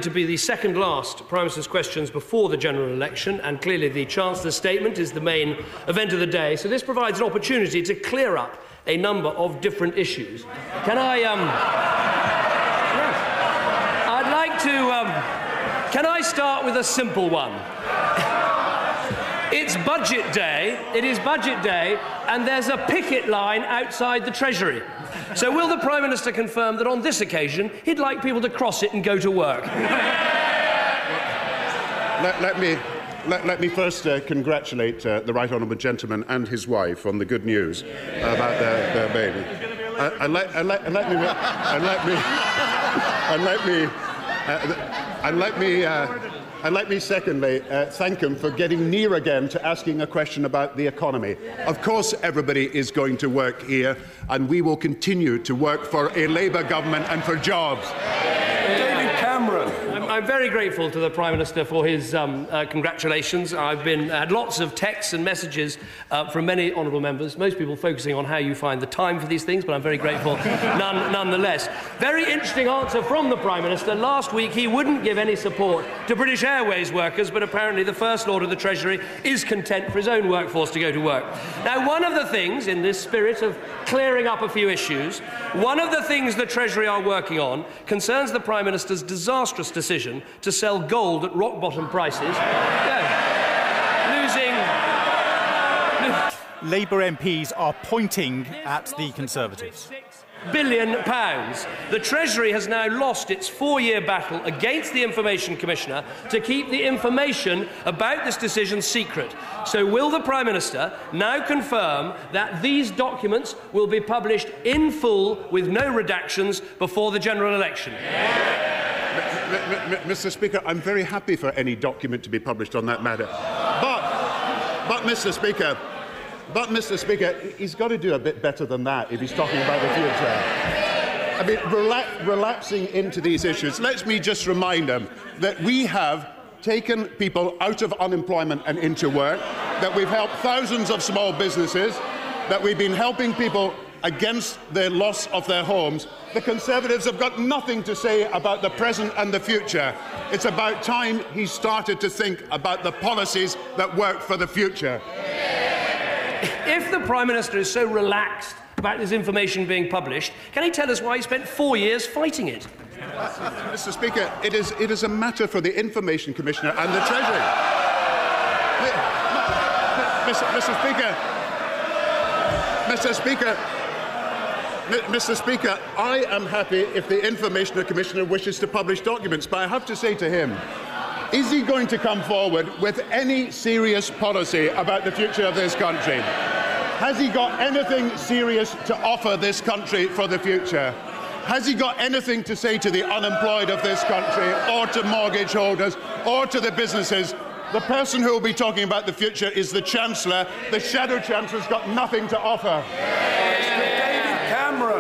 to be the second last Prime Minister's questions before the general election, and clearly the Chancellor's statement is the main event of the day, so this provides an opportunity to clear up a number of different issues. Can I can I start with a simple one? It's budget day, it is budget day, and there's a picket line outside the Treasury. So will the Prime Minister confirm that on this occasion he'd like people to cross it and go to work? Let me first congratulate the Right Honourable Gentleman and his wife on the good news about their baby. And let me secondly thank him for getting near again to asking a question about the economy. Of course everybody is going to work here, and we will continue to work for a Labour government and for jobs. I'm very grateful to the Prime Minister for his congratulations. I've had lots of texts and messages from many honourable members, most people focusing on how you find the time for these things, but I'm very grateful nonetheless. Very interesting answer from the Prime Minister. Last week he wouldn't give any support to British Airways workers, but apparently the First Lord of the Treasury is content for his own workforce to go to work. Now, one of the things, in this spirit of clearing up a few issues, one of the things the Treasury are working on concerns the Prime Minister's disastrous decision to sell gold at rock-bottom prices. Labour MPs are pointing at the Conservatives. £6 billion. The Treasury has now lost its 4-year battle against the Information Commissioner to keep the information about this decision secret. So will the Prime Minister now confirm that these documents will be published in full with no redactions before the general election? Mr. Speaker, I'm very happy for any document to be published on that matter. But Mr. Speaker, he's got to do a bit better than that if he's talking about the future. I mean, relapsing into these issues, let me just remind him that we have taken people out of unemployment and into work, that we've helped thousands of small businesses, that we've been helping people against the loss of their homes. The Conservatives have got nothing to say about the present and the future. It's about time he started to think about the policies that work for the future. If the Prime Minister is so relaxed about this information being published, can he tell us why he spent 4 years fighting it? Mr. Speaker, it is a matter for the Information Commissioner and the Treasury. Mr. Speaker, I am happy if the Information Commissioner wishes to publish documents, but I have to say to him, is he going to come forward with any serious policy about the future of this country? Has he got anything serious to offer this country for the future? Has he got anything to say to the unemployed of this country, or to mortgage holders, or to the businesses? The person who will be talking about the future is the Chancellor. The Shadow Chancellor's got nothing to offer.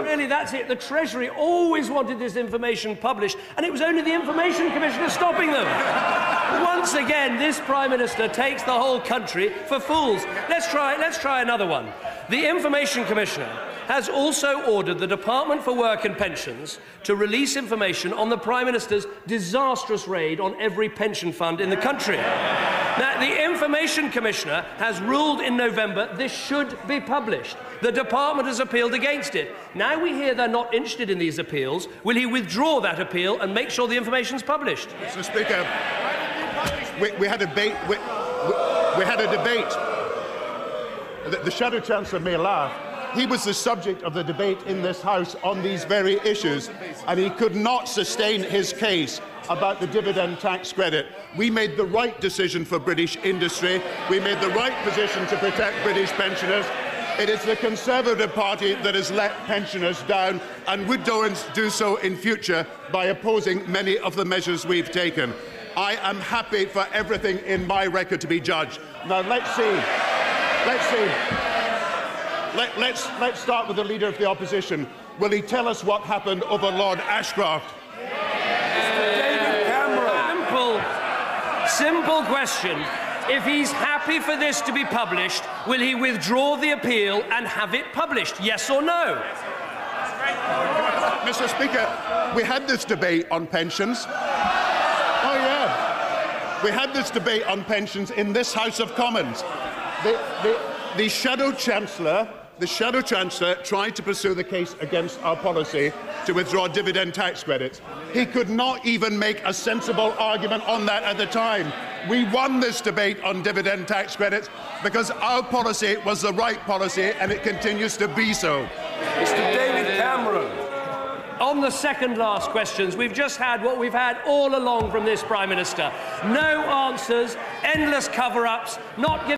Really, that's it. The Treasury always wanted this information published, and it was only the Information Commissioner stopping them. Once again, this Prime Minister takes the whole country for fools. Let's try another one. The Information Commissioner has also ordered the Department for Work and Pensions to release information on the Prime Minister's disastrous raid on every pension fund in the country. Now, the Information Commissioner has ruled in November this should be published. The Department has appealed against it. Now we hear they're not interested in these appeals. Will he withdraw that appeal and make sure the information is published? Mr. Speaker, we had a debate. We had a debate. The Shadow Chancellor may laugh. He was the subject of the debate in this House on these very issues, and he could not sustain his case about the dividend tax credit. We made the right decision for British industry. We made the right position to protect British pensioners. It is the Conservative Party that has let pensioners down and would do so in future by opposing many of the measures we've taken. I am happy for everything in my record to be judged. Now let's see. Let's start with the Leader of the Opposition. Will he tell us what happened over Lord Ashcroft? Simple question. If he's happy for this to be published, will he withdraw the appeal and have it published? Yes or no? Mr. Speaker, we had this debate on pensions. Oh, yeah. We had this debate on pensions in this House of Commons. The Shadow Chancellor tried to pursue the case against our policy to withdraw dividend tax credits. He could not even make a sensible argument on that at the time. We won this debate on dividend tax credits because our policy was the right policy, and it continues to be so. Mr. David Cameron. On the second last questions, we've just had what we've had all along from this Prime Minister. No answers, endless cover-ups, not giving